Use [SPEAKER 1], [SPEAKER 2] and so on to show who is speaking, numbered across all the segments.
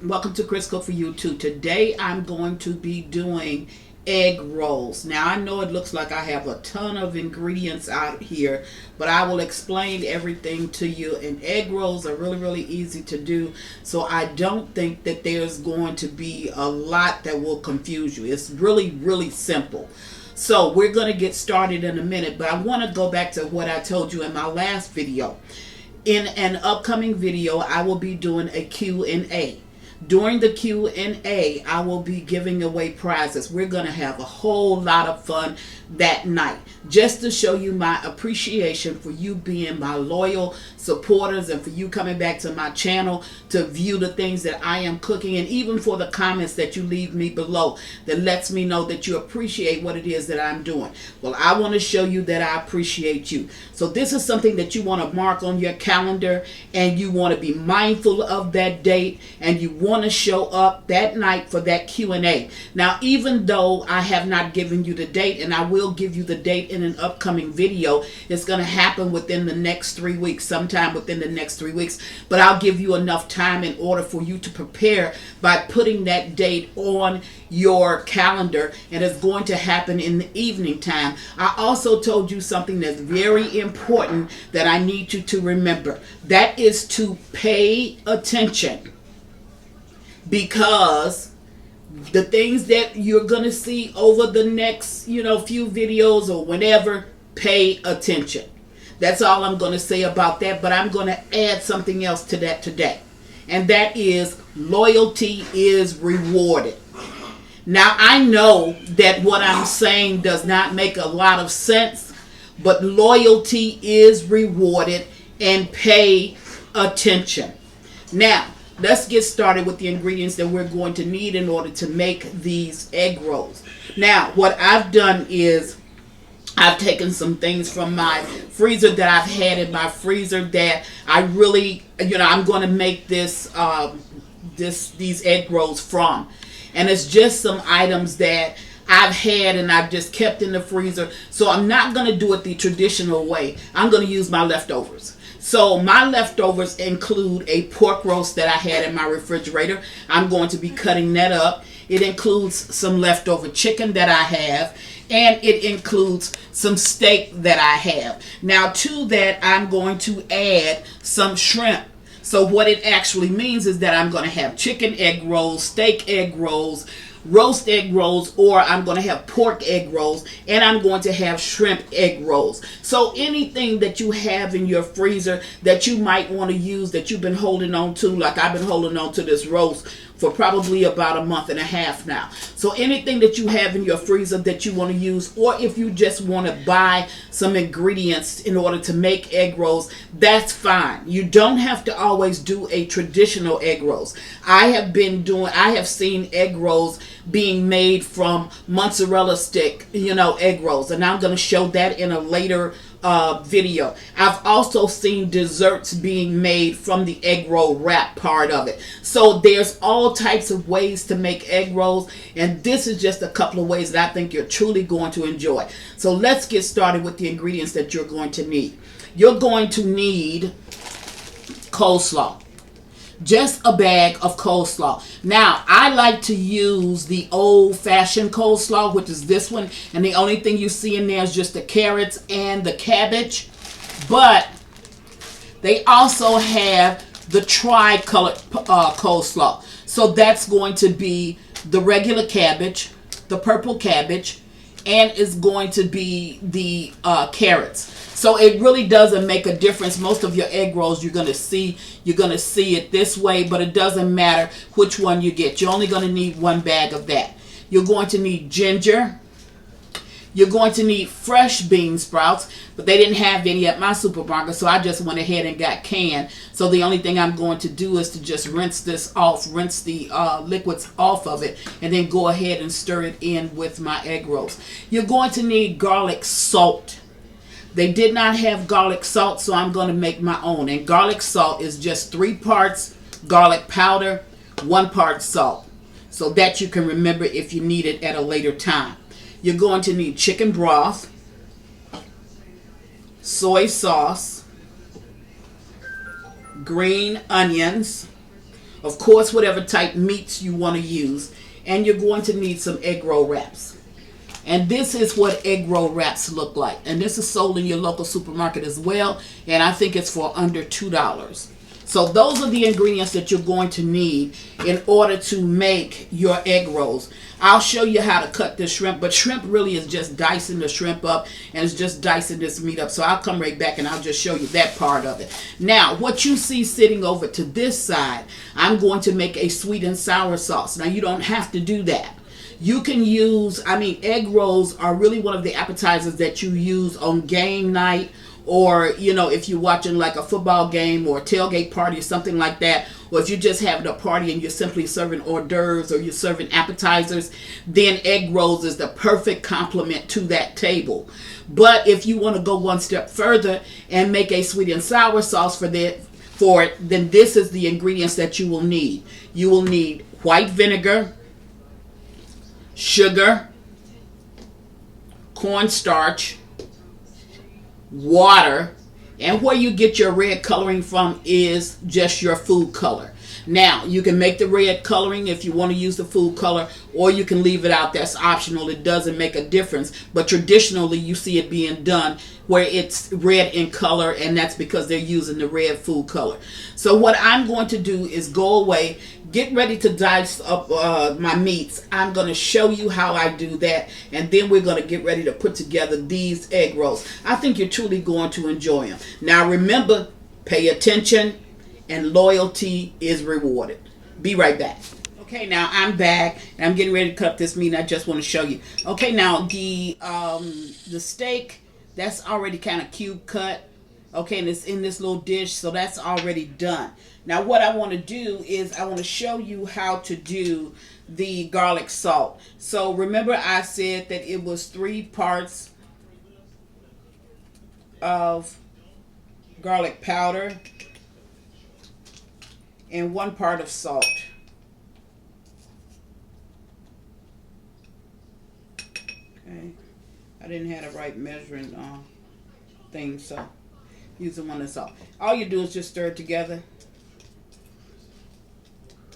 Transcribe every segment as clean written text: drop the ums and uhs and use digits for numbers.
[SPEAKER 1] Welcome to Chris Cook for YouTube. Today I'm going to be doing egg rolls. Now I know it looks like I have a ton of ingredients out here, but I will explain everything to you. And egg rolls are really easy to do, so I don't think that there's going to be a lot that will confuse you. It's really simple. So we're going to get started in a minute, but I want to go back to what I told you in my last video. In an upcoming video, I will be doing a Q&A. During the Q&A, I will be giving away prizes. We're going to have a whole lot of fun that night, just to show you my appreciation for you being my loyal supporters and for you coming back to my channel to view the things that I am cooking, and even for the comments that you leave me below that lets me know that you appreciate what it is that I'm doing. Well, I want to show you that I appreciate you. So this is something that you want to mark on your calendar, and you want to be mindful of that date, and you want to show up that night for that Q&A. Now, even though I have not given you the date, and I will give you the date in an upcoming video, it's going to happen within the next 3 weeks, sometime within the next 3 weeks, but I'll give you enough time in order for you to prepare by putting that date on your calendar, and it's going to happen in the evening time. I also told you something that's very important that I need you to remember. That is to pay attention, because the things that you're going to see over the next, few videos or whenever, pay attention. That's all I'm going to say about that, but I'm going to add something else to that today. And that is, loyalty is rewarded. Now, I know that what I'm saying does not make a lot of sense, but loyalty is rewarded, and pay attention. Now, let's get started with the ingredients that we're going to need in order to make these egg rolls. Now, what I've done is I've taken some things from my freezer that I've had in my freezer that I really, I'm going to make these egg rolls from. And it's just some items that I've had and I've just kept in the freezer. So I'm not going to do it the traditional way. I'm going to use my leftovers. So my leftovers include a pork roast that I had in my refrigerator. I'm going to be cutting that up. It includes some leftover chicken that I have, and it includes some steak that I have. Now, to that, I'm going to add some shrimp. So what it actually means is that I'm going to have chicken egg rolls, steak egg rolls, roast egg rolls, or I'm going to have pork egg rolls, and I'm going to have shrimp egg rolls. So anything that you have in your freezer that you might want to use, that you've been holding on to, like I've been holding on to this roast for probably about a month and a half now. So anything that you have in your freezer that you want to use, or if you just want to buy some ingredients in order to make egg rolls, that's fine. You don't have to always do a traditional egg rolls. I have seen egg rolls being made from mozzarella stick, egg rolls, and I'm going to show that in a later video. I've also seen desserts being made from the egg roll wrap part of it. So there's all types of ways to make egg rolls, and this is just a couple of ways that I think you're truly going to enjoy. So let's get started with the ingredients that you're going to need. You're going to need coleslaw. Just a bag of coleslaw. Now, I like to use the old-fashioned coleslaw, which is this one, and the only thing you see in there is just the carrots and the cabbage. But they also have the tri-colored coleslaw. So that's going to be the regular cabbage, the purple cabbage, and it's going to be the carrots. So it really doesn't make a difference. Most of your egg rolls you're going to see it this way, but it doesn't matter which one you get. You're only going to need one bag of that. You're going to need ginger. You're going to need fresh bean sprouts, but they didn't have any at my supermarket, so I just went ahead and got canned. So the only thing I'm going to do is to just rinse this off, rinse the liquids off of it, and then go ahead and stir it in with my egg rolls. You're going to need garlic salt. They did not have garlic salt, so I'm going to make my own. And garlic salt is just 3 parts garlic powder, 1 part salt. So that you can remember if you need it at a later time. You're going to need chicken broth, soy sauce, green onions, Of course, whatever type meats you want to use. And you're going to need some egg roll wraps. And this is what egg roll wraps look like. And this is sold in your local supermarket as well. And I think it's for under $2. So those are the ingredients that you're going to need in order to make your egg rolls. I'll show you how to cut this shrimp, but shrimp really is just dicing the shrimp up, and it's just dicing this meat up. So I'll come right back and I'll just show you that part of it. Now, what you see sitting over to this side, I'm going to make a sweet and sour sauce. Now, you don't have to do that. You can use, egg rolls are really one of the appetizers that you use on game night, or, if you're watching like a football game or a tailgate party or something like that, or if you're just having a party and you're simply serving hors d'oeuvres or you're serving appetizers, then egg rolls is the perfect complement to that table. But if you want to go one step further and make a sweet and sour sauce for it, then this is the ingredients that you will need. You will need white vinegar, sugar, cornstarch, water, and where you get your red coloring from is just your food color. Now, you can make the red coloring if you want to use the food color, or you can leave it out. That's optional. It doesn't make a difference. But traditionally, you see it being done where it's red in color, and that's because they're using the red food color. So what I'm going to do is go away, get ready to dice up my meats. I'm going to show you how I do that, and then we're going to get ready to put together these egg rolls. I think you're truly going to enjoy them. Now, remember, pay attention, and loyalty is rewarded. Be right back. Okay, now I'm back, and I'm getting ready to cut up this meat, and I just want to show you. Okay, now the steak, that's already kind of cube cut. Okay, and it's in this little dish, so that's already done. Now what I want to do is I want to show you how to do the garlic salt. So remember I said that it was 3 parts of garlic powder and 1 part of salt. Okay, I didn't have the right measuring thing, so using 1 of salt. All you do is just stir it together.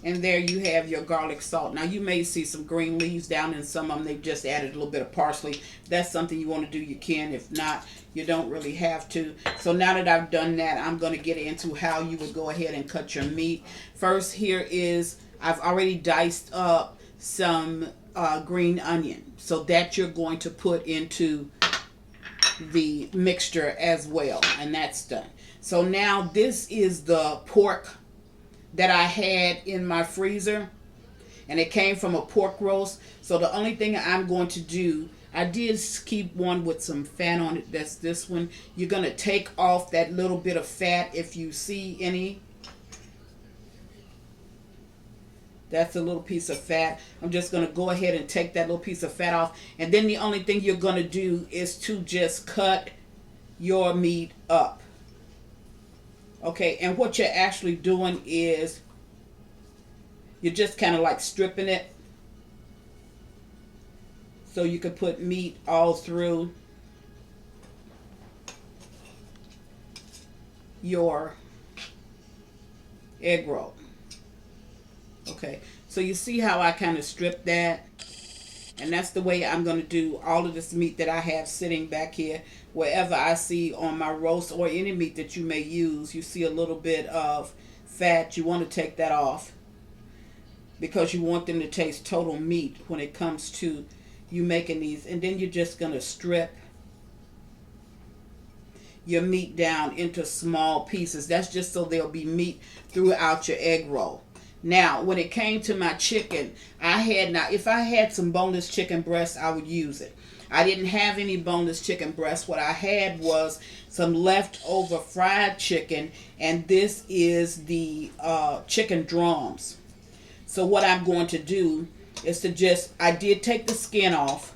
[SPEAKER 1] And there you have your garlic salt. Now you may see some green leaves down in some of them. They've just added a little bit of parsley. If that's something you want to do, you can. If not, you don't really have to. So now that I've done that, I'm going to get into how you would go ahead and cut your meat. First, here is, I've already diced up some green onion. So that you're going to put into the mixture as well. And that's done. So now this is the pork that I had in my freezer, and it came from a pork roast. So the only thing I'm going to do, I did keep one with some fat on it. That's this one. You're going to take off that little bit of fat if you see any. That's a little piece of fat. I'm just going to go ahead and take that little piece of fat off. And then the only thing you're going to do is to just cut your meat up. Okay, and what you're actually doing is you're just kind of like stripping it so you can put meat all through your egg roll. Okay, so you see how I kind of stripped that? And that's the way I'm going to do all of this meat that I have sitting back here. Wherever I see on my roast or any meat that you may use, you see a little bit of fat, you want to take that off because you want them to taste total meat when it comes to you making these. And then you're just going to strip your meat down into small pieces. That's just so there'll be meat throughout your egg roll. Now, when it came to my chicken, if I had some boneless chicken breasts, I would use it. I didn't have any boneless chicken breasts. What I had was some leftover fried chicken, and this is the chicken drums. So what I'm going to do is I did take the skin off,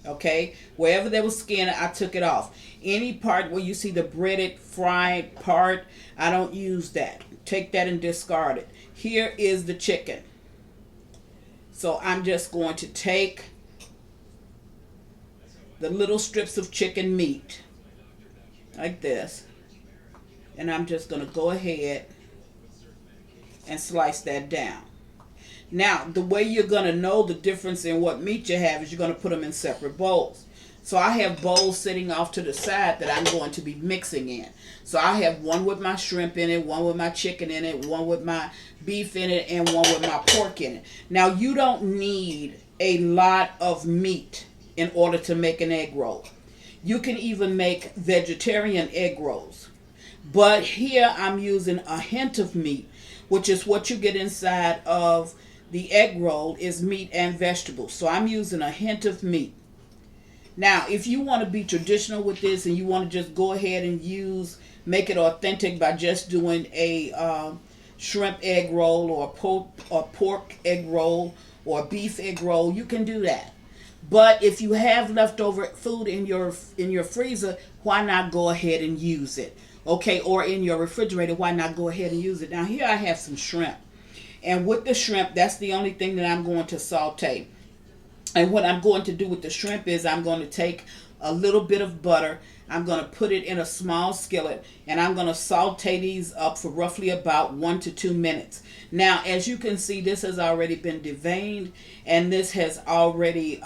[SPEAKER 1] okay? Wherever there was skin, I took it off. Any part where you see the breaded, fried part, I don't use that. Take that and discard it. Here is the chicken. So I'm just going to take the little strips of chicken meat like this, and I'm just going to go ahead and slice that down. Now, the way you're going to know the difference in what meat you have is you're going to put them in separate bowls. So I have bowls sitting off to the side that I'm going to be mixing in. So I have one with my shrimp in it, one with my chicken in it, one with my beef in it, and one with my pork in it. Now, you don't need a lot of meat in order to make an egg roll. You can even make vegetarian egg rolls. But here I'm using a hint of meat, which is what you get inside of the egg roll is meat and vegetables. So I'm using a hint of meat. Now, if you want to be traditional with this and you want to just go ahead and make it authentic by just doing a shrimp egg roll or a pork egg roll or a beef egg roll, you can do that. But if you have leftover food in your freezer, why not go ahead and use it? Okay, or in your refrigerator, why not go ahead and use it? Now, here I have some shrimp. And with the shrimp, that's the only thing that I'm going to saute. And what I'm going to do with the shrimp is I'm going to take a little bit of butter. I'm going to put it in a small skillet. And I'm going to saute these up for roughly about 1 to 2 minutes. Now, as you can see, this has already been deveined. And this has already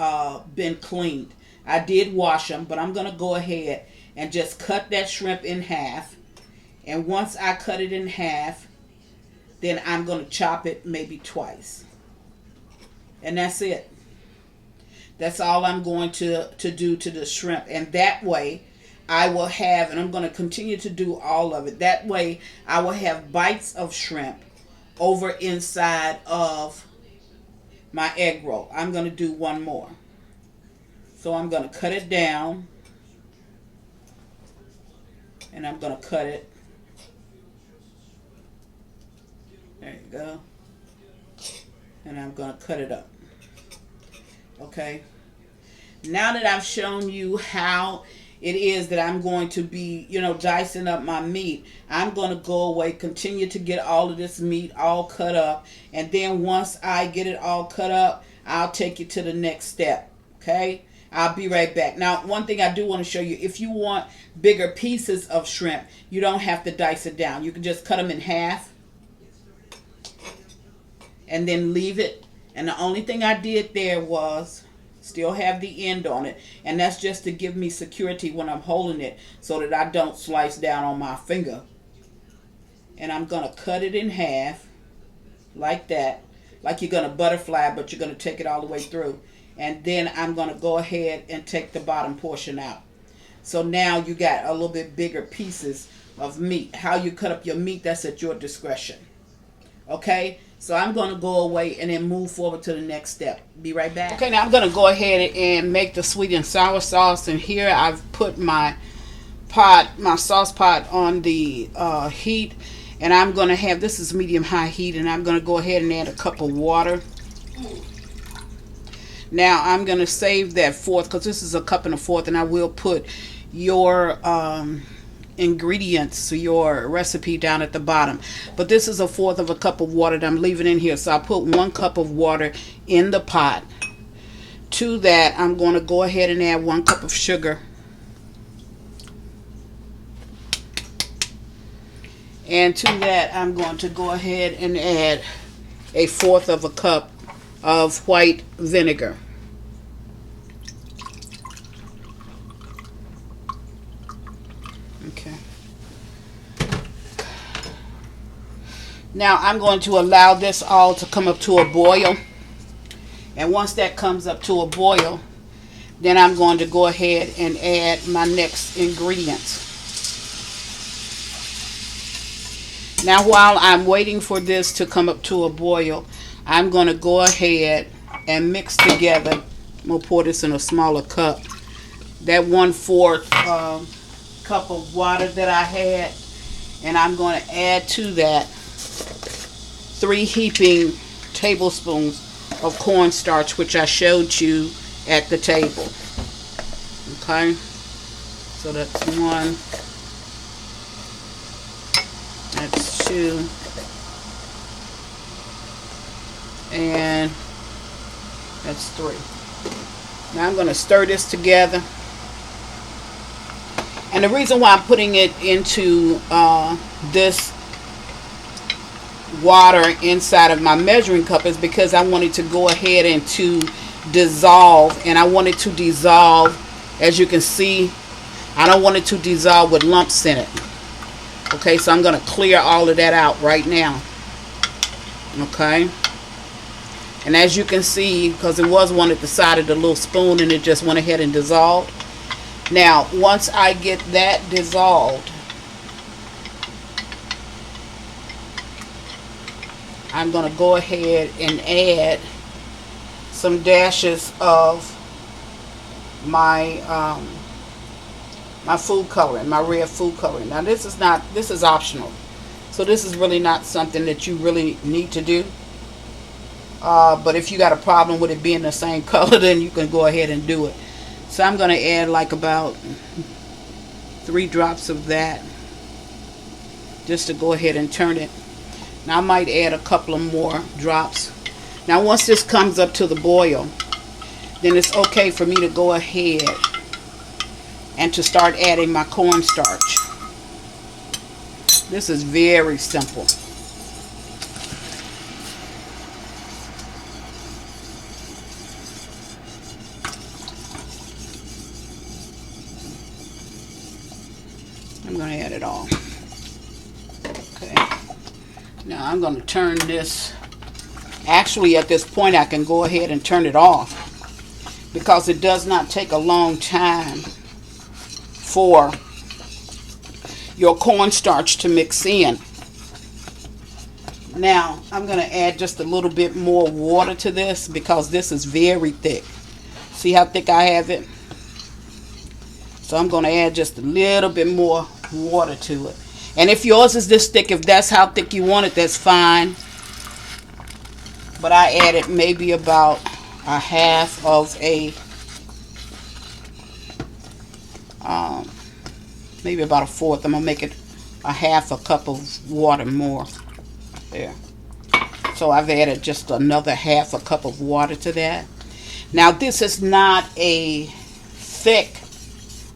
[SPEAKER 1] been cleaned. I did wash them, but I'm going to go ahead and just cut that shrimp in half. And once I cut it in half, then I'm going to chop it maybe twice. And that's it. That's all I'm going to do to the shrimp. And that way I will have, and I'm going to continue to do all of it. That way I will have bites of shrimp over inside of my egg roll. I'm going to do one more. So I'm going to cut it down. And I'm going to cut it. There you go. And I'm going to cut it up. Okay. Now that I've shown you how it is that I'm going to be, dicing up my meat, I'm going to go away, continue to get all of this meat all cut up. And then once I get it all cut up, I'll take you to the next step. Okay. I'll be right back. Now, one thing I do want to show you, if you want bigger pieces of shrimp, you don't have to dice it down. You can just cut them in half and then leave it. And the only thing I did there was still have the end on it. And that's just to give me security when I'm holding it so that I don't slice down on my finger. And I'm going to cut it in half like that. Like you're going to butterfly, but you're going to take it all the way through. And then I'm going to go ahead and take the bottom portion out. So now you got a little bit bigger pieces of meat. How you cut up your meat, that's at your discretion. Okay? So I'm going to go away and then move forward to the next step. Be right back. Okay, now I'm going to go ahead and make the sweet and sour sauce. And here I've put my sauce pot on the heat. And I'm going to have, this is medium-high heat, and I'm going to go ahead and add a cup of water. Now I'm going to save that fourth because this is a cup and a fourth, and I will put your ingredients, your recipe down at the bottom. But this is a fourth of a cup of water that I'm leaving in here. So I put 1 cup of water in the pot. To that, I'm going to go ahead and add 1 cup of sugar. And to that, I'm going to go ahead and add 1/4 of a cup of white vinegar. Okay. Now I'm going to allow this all to come up to a boil. And once that comes up to a boil, then I'm going to go ahead and add my next ingredients. Now while I'm waiting for this to come up to a boil, I'm going to go ahead and mix together. I'm going to pour this in a smaller cup. That 1/4 cup of water that I had. And I'm going to add to that 3 heaping tablespoons of cornstarch, which I showed you at the table. Okay. So that's 1. That's 2. And that's 3. Now I'm going to stir this together. And the reason why I'm putting it into this water inside of my measuring cup is because I wanted to go ahead and to dissolve, and I wanted to dissolve, as you can see, I don't want it to dissolve with lumps in it. Okay, so I'm going to clear all of that out right now. Okay, and as you can see, because it was one at the side of the little spoon and it just went ahead and dissolved. Now once I get that dissolved, I'm going to go ahead and add some dashes of my my food coloring, my red food coloring. Now this is optional, so this is really not something that you really need to do, but if you got a problem with it being the same color, then you can go ahead and do it. So I'm going to add like about 3 drops of that, just to go ahead and turn it. Now I might add a couple of more drops. Now once this comes up to the boil, then it's okay for me to go ahead and to start adding my cornstarch. This is very simple. I'm going to add it all. Okay. Now I'm going to turn this. Actually, at this point, I can go ahead and turn it off, because it does not take a long time for your cornstarch to mix in. Now I'm going to add just a little bit more water to this, because this is very thick. See how thick I have it? So I'm going to add just a little bit more water to it. And if yours is this thick, if that's how thick you want it, that's fine. But I added maybe about a half of maybe about a fourth. I'm going to make it a half a cup of water more. There. So I've added just another half a cup of water to that. Now this is not a thick,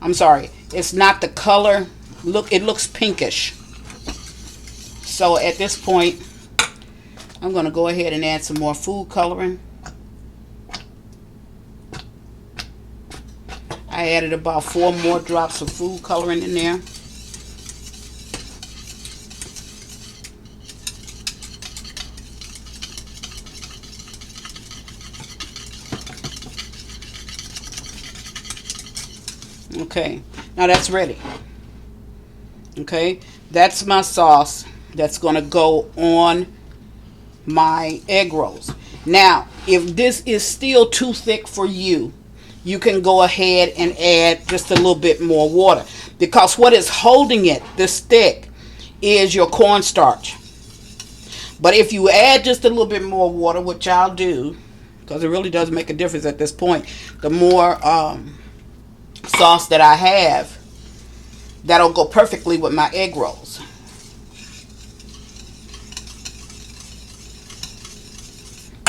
[SPEAKER 1] I'm sorry, it's not the color. Look, it looks pinkish. So at this point, I'm going to go ahead and add some more food coloring. I added about 4 more drops of food coloring in there. Okay, now that's ready. Okay, that's my sauce that's going to go on my egg rolls. Now, if this is still too thick for you, you can go ahead and add just a little bit more water, because what is holding it this thick is your cornstarch. But if you add just a little bit more water, which I'll do, because it really does make a difference at this point, the more sauce that I have, that'll go perfectly with my egg rolls.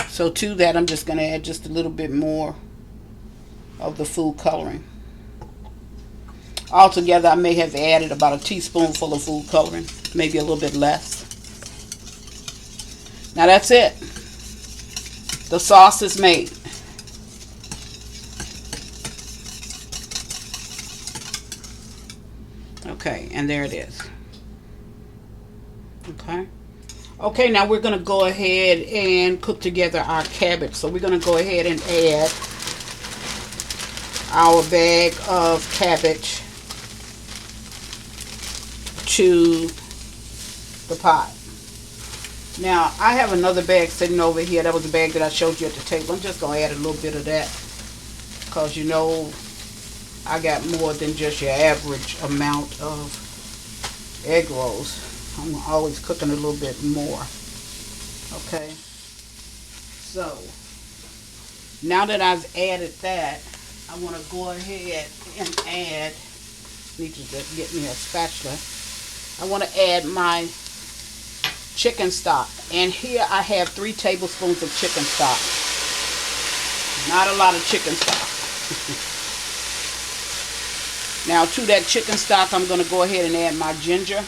[SPEAKER 1] So to that, I'm just going to add just a little bit more of the food coloring. Altogether, I may have added about a teaspoonful of food coloring, maybe a little bit less. Now that's it. The sauce is made. Okay, and there it is. Okay. Okay, now we're going to go ahead and cook together our cabbage. So we're going to go ahead and add our bag of cabbage to the pot. Now, I have another bag sitting over here. That was the bag that I showed you at the table. I'm just going to add a little bit of that, because you know I got more than just your average amount of egg rolls. I'm always cooking a little bit more. Okay. So, now that I've added that, I want to go ahead and add, need to just get me a spatula. I want to add my chicken stock. And here I have 3 tablespoons of chicken stock. Not a lot of chicken stock. Now to that chicken stock, I'm going to go ahead and add my ginger.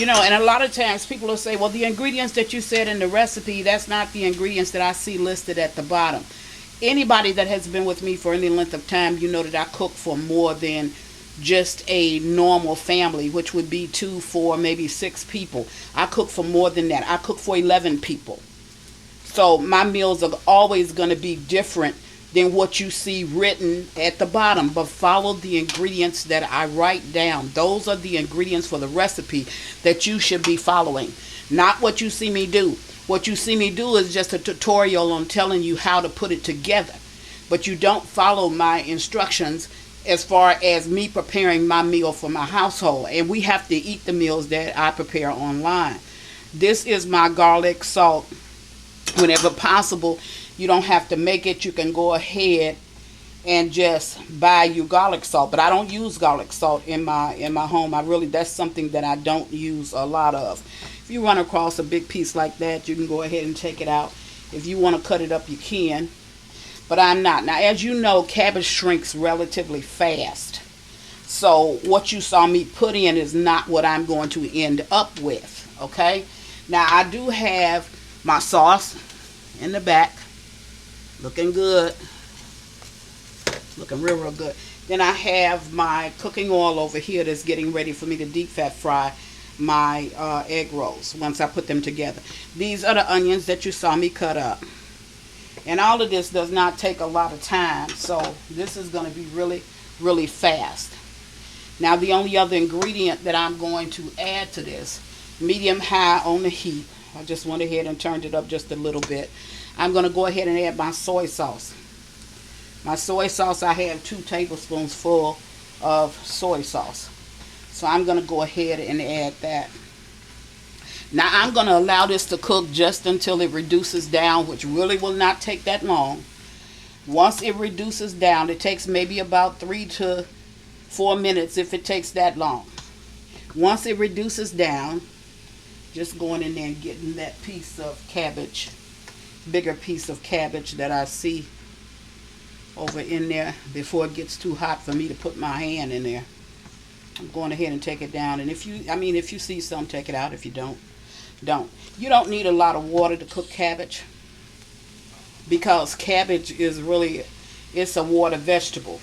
[SPEAKER 1] You know, and a lot of times people will say, well, the ingredients that you said in the recipe, that's not the ingredients that I see listed at the bottom. Anybody that has been with me for any length of time, you know that I cook for more than just a normal family, which would be 2, 4, maybe 6 people. I cook for more than that. I cook for 11 people. So my meals are always going to be different than what you see written at the bottom, but follow the ingredients that I write down. Those are the ingredients for the recipe that you should be following, not what you see me do. What you see me do is just a tutorial on telling you how to put it together, but you don't follow my instructions as far as me preparing my meal for my household, and we have to eat the meals that I prepare online. This is my garlic salt. Whenever possible, you don't have to make it. You can go ahead and just buy you garlic salt, but I don't use garlic salt in my home. That's something that I don't use a lot of. If you run across a big piece like that, you can go ahead and take it out. If you want to cut it up, you can, but I'm not. Now, as you know, cabbage shrinks relatively fast, so what you saw me put in is not what I'm going to end up with. Okay, now I do have my sauce in the back, looking good, looking real good. Then I have my cooking oil over here that's getting ready for me to deep fat fry my egg rolls once I put them together. These are the onions that you saw me cut up, and all of this does not take a lot of time, so this is going to be really fast. Now, the only other ingredient that I'm going to add to this, medium high on the heat. I just went ahead and turned it up just a little bit. I'm going to go ahead and add my soy sauce. My soy sauce, I have 2 tablespoons full of soy sauce. So I'm going to go ahead and add that. Now I'm going to allow this to cook just until it reduces down, which really will not take that long. Once it reduces down, it takes maybe about 3 to 4 minutes if it takes that long. Once it reduces down, just going in there and getting that piece of cabbage, bigger piece of cabbage that I see over in there before it gets too hot for me to put my hand in there. I'm going ahead and take it down, and if you see some, take it out. If you don't. You don't need a lot of water to cook cabbage, because cabbage is really, it's a water vegetable,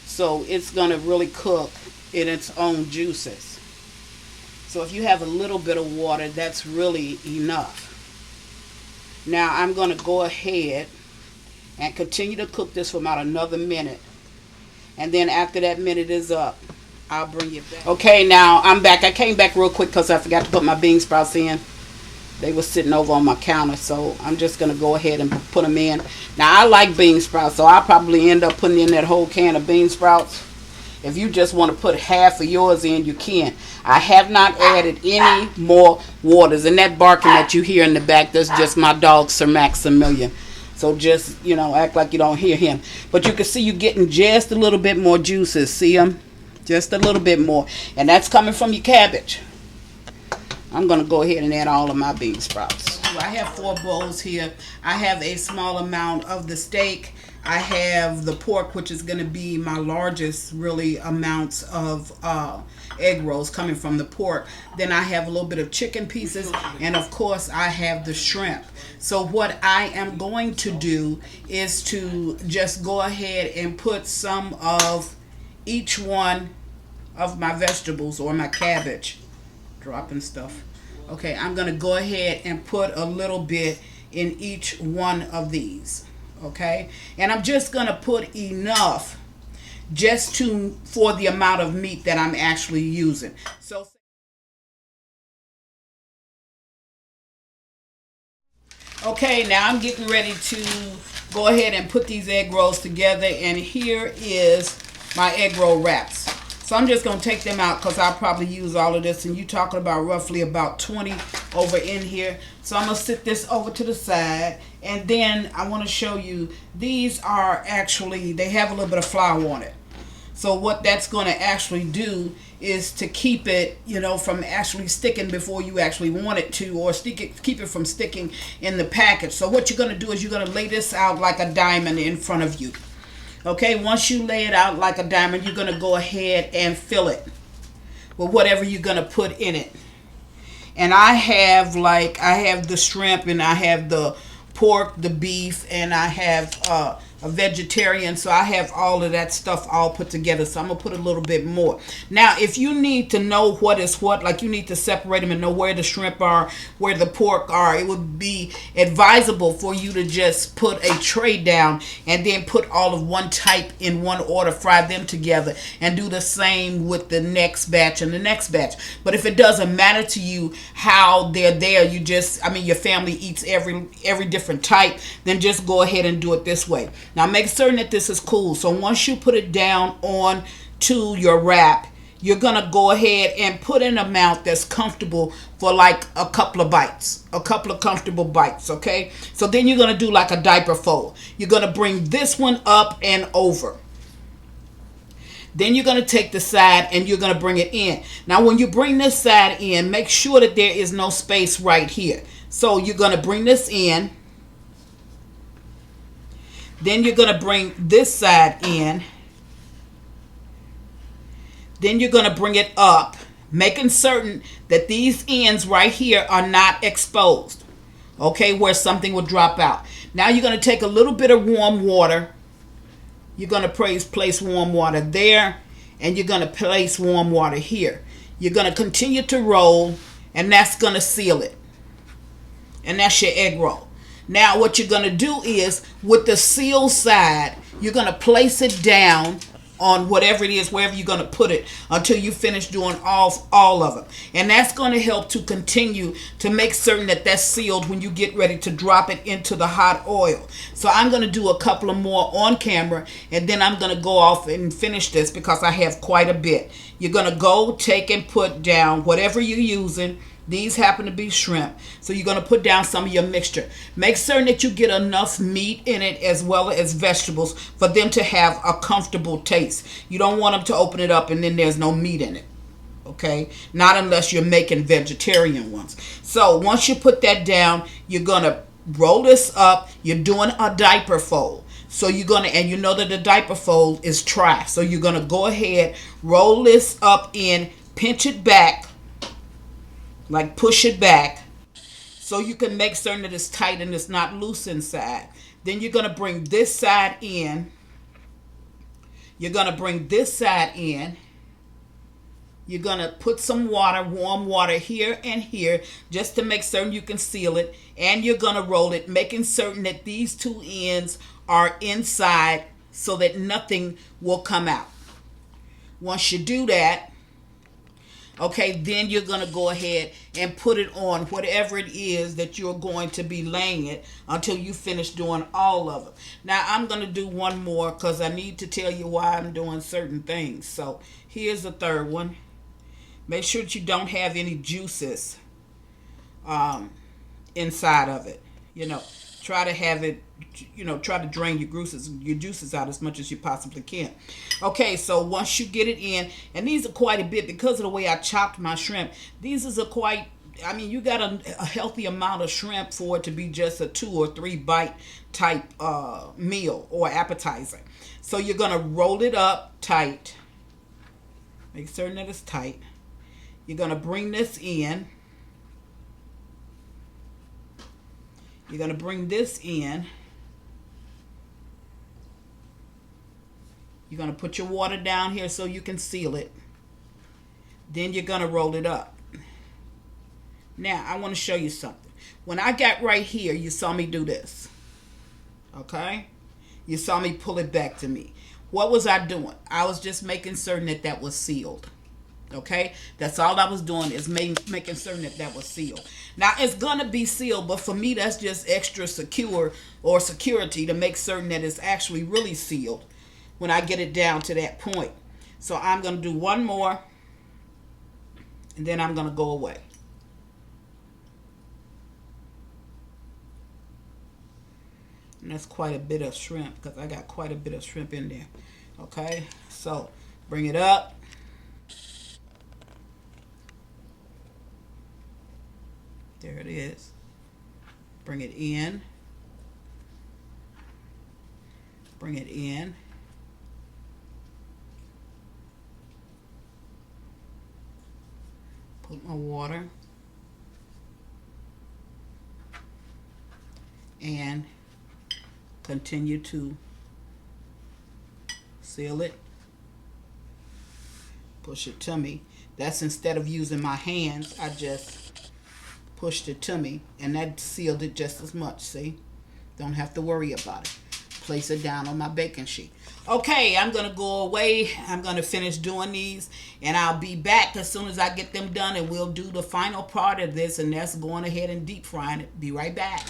[SPEAKER 1] so it's going to really cook in its own juices. So if you have a little bit of water, that's really enough. Now I'm going to go ahead and continue to cook this for about another minute, and then after that minute is up, I'll bring you back. Okay, now I'm back. I came back real quick because I forgot to put my bean sprouts in. They were sitting over on my counter, so I'm just going to go ahead and put them in. Now, I like bean sprouts, so I'll probably end up putting in that whole can of bean sprouts. If you just want to put half of yours in, you can. I have not added any more waters. And that barking that you hear in the back, that's just my dog, Sir Maximilian. So just, act like you don't hear him. But you can see you're getting just a little bit more juices. See them? Just a little bit more. And that's coming from your cabbage. I'm going to go ahead and add all of my bean sprouts. I have 4 bowls here. I have a small amount of the steak. I have the pork, which is going to be my largest, really, amounts of egg rolls coming from the pork. Then I have a little bit of chicken pieces. And, of course, I have the shrimp. So what I am going to do is to just go ahead and put some of each one of my vegetables or my cabbage. Dropping stuff. Okay, I'm going to go ahead and put a little bit in each one of these. Okay, and I'm just going to put enough just for the amount of meat that I'm actually using. So okay, now I'm getting ready to go ahead and put these egg rolls together, and here is my egg roll wraps. So I'm just going to take them out because I'll probably use all of this, and you're talking about roughly about 20 over in here. So I'm going to sit this over to the side, and then I want to show you, these are actually, they have a little bit of flour on it. So what that's going to actually do is to keep it, from actually sticking before you actually want it to, or keep it from sticking in the package. So what you're going to do is you're going to lay this out like a diamond in front of you. Okay, once you lay it out like a diamond, you're going to go ahead and fill it. with whatever you're going to put in it. And I have the shrimp, and I have the pork, the beef, and I have a vegetarian, so I have all of that stuff all put together. So I'm gonna put a little bit more. Now, if you need to know what is what, like you need to separate them and know where the shrimp are, where the pork are, it would be advisable for you to just put a tray down and then put all of one type in one order, fry them together, and do the same with the next batch and the next batch. But if it doesn't matter to you how they're there, you just, I mean, your family eats every different type, then just go ahead and do it this way. Now make certain that this is cool. So once you put it down on to your wrap, you're gonna go ahead and put an amount that's comfortable for like a couple of bites, a couple of comfortable bites. Okay, so then you're gonna do like a diaper fold. You're gonna bring this one up and over. Then you're going to take the side and you're going to bring it in. Now when you bring this side in, make sure that there is no space right here. So you're going to bring this in. Then you're going to bring this side in. Then you're going to bring it up, making certain that these ends right here are not exposed. Okay, where something will drop out. Now you're going to take a little bit of warm water. You're going to place warm water there, and you're going to place warm water here. You're going to continue to roll, and that's going to seal it. And that's your egg roll. Now what you're going to do is, with the sealed side, you're going to place it down on whatever it is, wherever you're going to put it, until you finish doing all of them. And that's going to help to continue to make certain that that's sealed when you get ready to drop it into the hot oil. So I'm going to do a couple of more on camera, and then I'm going to go off and finish this because I have quite a bit. You're going to go take and put down whatever you're using. These happen to be shrimp. So you're going to put down some of your mixture. Make certain that you get enough meat in it as well as vegetables for them to have a comfortable taste. You don't want them to open it up and then there's no meat in it. Okay? Not unless you're making vegetarian ones. So once you put that down, you're going to roll this up. You're doing a diaper fold. So you're going to, and you know that the diaper fold is tri. So you're going to go ahead, roll this up in, pinch it back, like push it back, so you can make certain that it's tight and it's not loose inside. Then you're going to bring this side in. You're going to bring this side in. You're going to put some water, warm water here and here, just to make certain you can seal it. And you're going to roll it, making certain that these two ends are inside so that nothing will come out. Once you do that, okay, then you're going to go ahead and put it on whatever it is that you're going to be laying it until you finish doing all of them. Now, I'm going to do one more because I need to tell you why I'm doing certain things. So, here's the third one. Make sure that you don't have any juices inside of it. You know, try to have it, you know, try to drain your juices out as much as you possibly can. Okay, so once you get it in, and these are quite a bit because of the way I chopped my shrimp. These is a quite, I mean, you got a healthy amount of shrimp for it to be just a 2 or 3 bite type meal or appetizer. So you're going to roll it up tight. Make certain that it's tight. You're going to bring this in. You're going to bring this in. You're going to put your water down here so you can seal it. Then you're going to roll it up. Now, I want to show you something. When I got right here, you saw me do this. Okay? You saw me pull it back to me. What was I doing? I was just making certain that that was sealed. Okay? That's all I was doing, is making certain that that was sealed. Now, it's going to be sealed, but for me, that's just extra secure or security to make certain that it's actually really sealed when I get it down to that point. So I'm going to do one more, and then I'm going to go away. And that's quite a bit of shrimp because I got quite a bit of shrimp in there. Okay, so bring it up. There it is. Bring it in. Bring it in. Put my water. And continue to seal it. Push it to me. That's instead of using my hands, I just pushed it to me, and that sealed it just as much. See? Don't have to worry about it. Place it down on my baking sheet. Okay, I'm going to go away. I'm going to finish doing these, and I'll be back as soon as I get them done, and we'll do the final part of this, and that's going ahead and deep frying it. Be right back.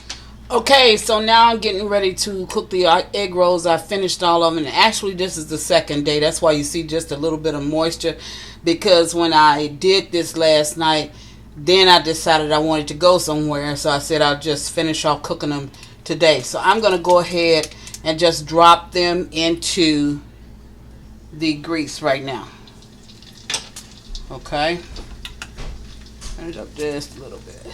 [SPEAKER 1] Okay, so now I'm getting ready to cook the egg rolls. I finished all of them, and actually this is the second day. That's why you see just a little bit of moisture, because when I did this last night, then I decided I wanted to go somewhere, so I said I'll just finish off cooking them today. So I'm going to go ahead and just drop them into the grease right now. Okay. Turn it up just a little bit.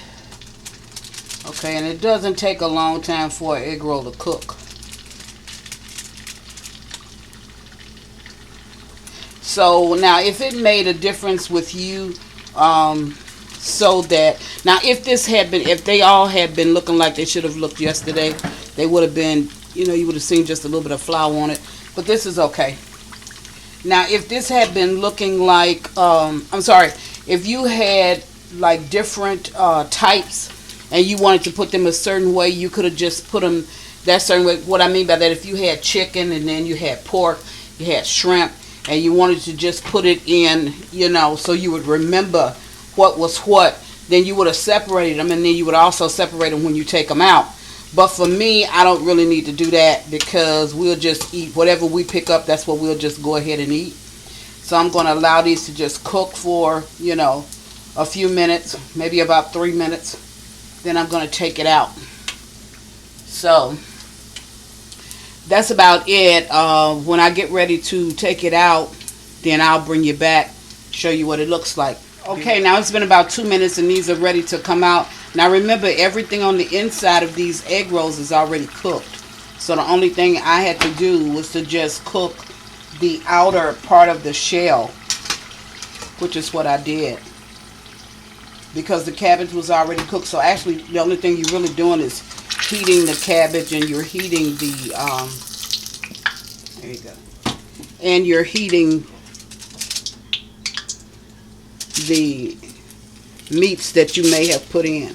[SPEAKER 1] Okay, and it doesn't take a long time for an egg roll to cook. So now if it made a difference with you, so that now if they all had been looking like they should have looked yesterday, they would have been, you would have seen just a little bit of flour on it, but this is okay. Now if this had been looking like if you had like different types and you wanted to put them a certain way, you could have just put them that certain way. What I mean by that, if you had chicken and then you had pork, you had shrimp, and you wanted to just put it in, so you would remember what was what, then you would have separated them, and then you would also separate them when you take them out. But for me, I don't really need to do that, because we'll just eat whatever we pick up. That's what we'll just go ahead and eat. So I'm going to allow these to just cook for, a few minutes, maybe about 3 minutes. Then I'm going to take it out. So that's about it. When I get ready to take it out, then I'll bring you back, show you what it looks like. Okay, now it's been about 2 minutes and these are ready to come out. Now remember, everything on the inside of these egg rolls is already cooked. So the only thing I had to do was to just cook the outer part of the shell, which is what I did, because the cabbage was already cooked. So actually the only thing you're really doing is heating the cabbage, and you're heating the there you go, and you're heating the meats that you may have put in.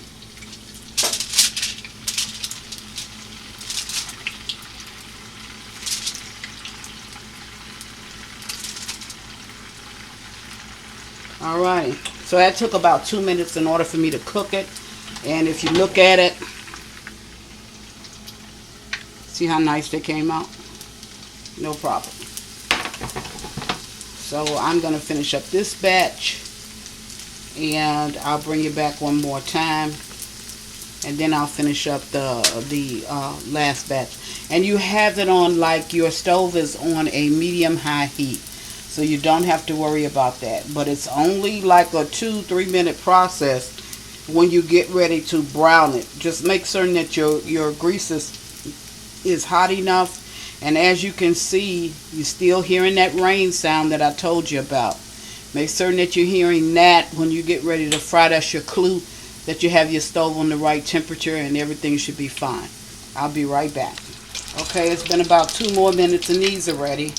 [SPEAKER 1] Alright, so that took about 2 minutes in order for me to cook it. And if you look at it, see how nice they came out? No problem. So I'm going to finish up this batch, and I'll bring you back one more time, and then I'll finish up the last batch. And you have it on, like, your stove is on a medium-high heat, so you don't have to worry about that. But it's only like a 2-3 minute process when you get ready to brown it. Just make certain that your grease is hot enough. And as you can see, you're still hearing that rain sound that I told you about. Make certain that you're hearing that when you get ready to fry. That's your clue that you have your stove on the right temperature, and everything should be fine. I'll be right back. Okay, it's been about 2 more minutes and these are ready.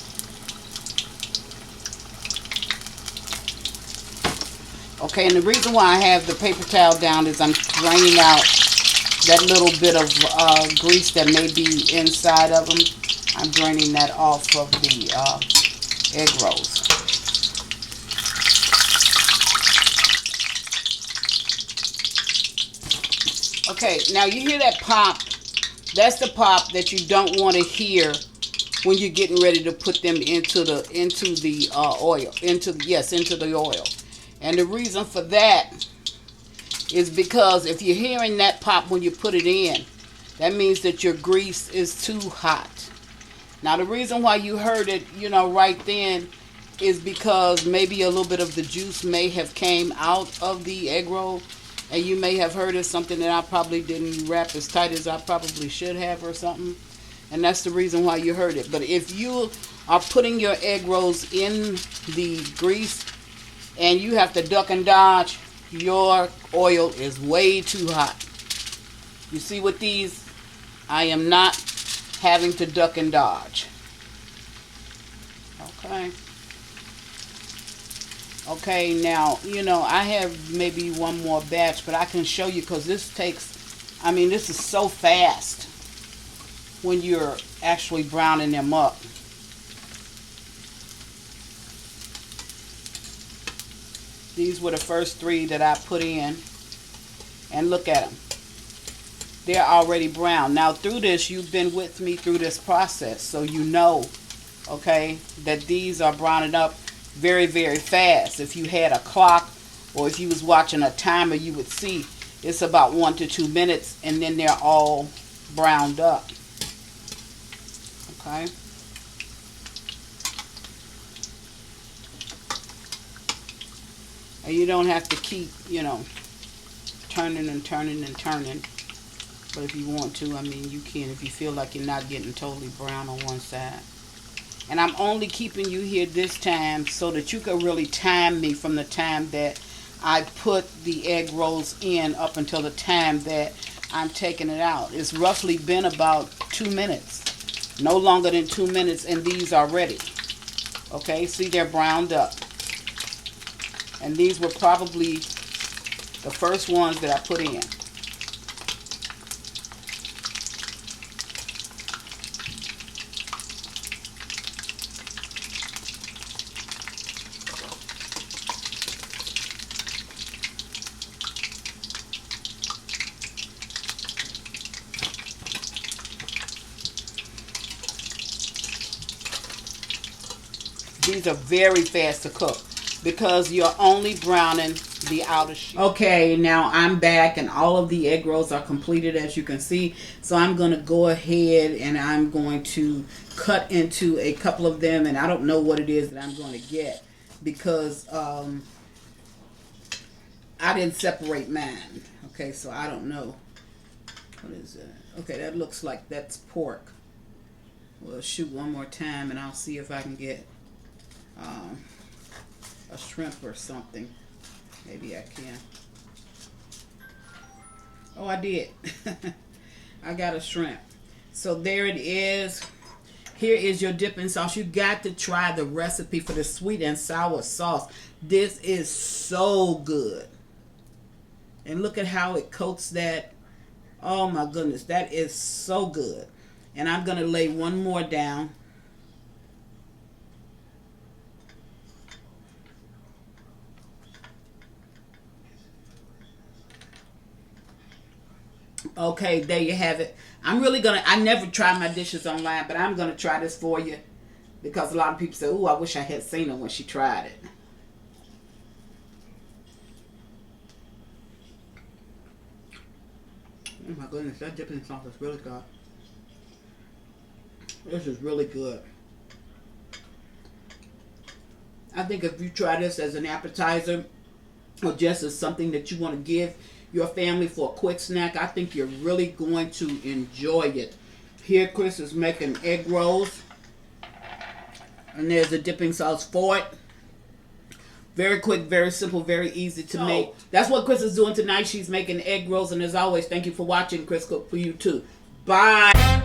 [SPEAKER 1] Okay, and the reason why I have the paper towel down is I'm draining out that little bit of grease that may be inside of them. I'm draining that off of the egg rolls. Okay, now you hear that pop. That's the pop that you don't want to hear when you're getting ready to put them into the oil, into the oil. And the reason for that is because if you're hearing that pop when you put it in, that means that your grease is too hot. Now the reason why you heard it, right then, is because maybe a little bit of the juice may have came out of the egg roll, and you may have heard of something that I probably didn't wrap as tight as I probably should have or something. And that's the reason why you heard it. But if you are putting your egg rolls in the grease and you have to duck and dodge, your oil is way too hot. You see with these, I am not having to duck and dodge. Okay. Okay, now, you know, I have maybe one more batch, but I can show you because this takes, I mean, this is so fast when you're actually browning them up. These were the first 3 that I put in, and look at them. They're already brown. Now, through this, you've been with me through this process, so you know, okay, that these are browning up very, very fast. If you had a clock or if you was watching a timer, you would see it's about 1 to 2 minutes, and then they're all browned up. Okay. And you don't have to keep, you know, turning and turning and turning. But if you want to, I mean, you can if you feel like you're not getting totally brown on one side. And I'm only keeping you here this time so that you can really time me from the time that I put the egg rolls in up until the time that I'm taking it out. It's roughly been about 2 minutes. No longer than 2 minutes, and these are ready. Okay, see, they're browned up. And these were probably the first ones that I put in. These are very fast to cook because you're only browning the outer sheet. Okay, now I'm back and all of the egg rolls are completed, as you can see. So I'm going to go ahead and I'm going to cut into a couple of them, and I don't know what it is that I'm going to get because I didn't separate mine. Okay, so I don't know. What is that? Okay, that looks like that's pork. We'll shoot one more time and I'll see if I can get a shrimp or something. Maybe I can. Oh, I did. I got a shrimp. So there it is. Here is your dipping sauce. You got to try the recipe for the sweet and sour sauce. This is so good. And look at how it coats that. Oh my goodness, that is so good. And I'm going to lay one more down. Okay, there you have it. I'm really going to, I never try my dishes online, but I'm going to try this for you because a lot of people say, oh, I wish I had seen her when she tried it. Oh my goodness, that dipping sauce is really good. This is really good. I think if you try this as an appetizer or just as something that you want to give your family for a quick snack, I think you're really going to enjoy it. Here Chris is making egg rolls, and there's a dipping sauce for it. Very quick, very simple, very easy to make. That's what Chris is doing tonight. She's making egg rolls, and as always, thank you for watching. Chris cook for you too. Bye.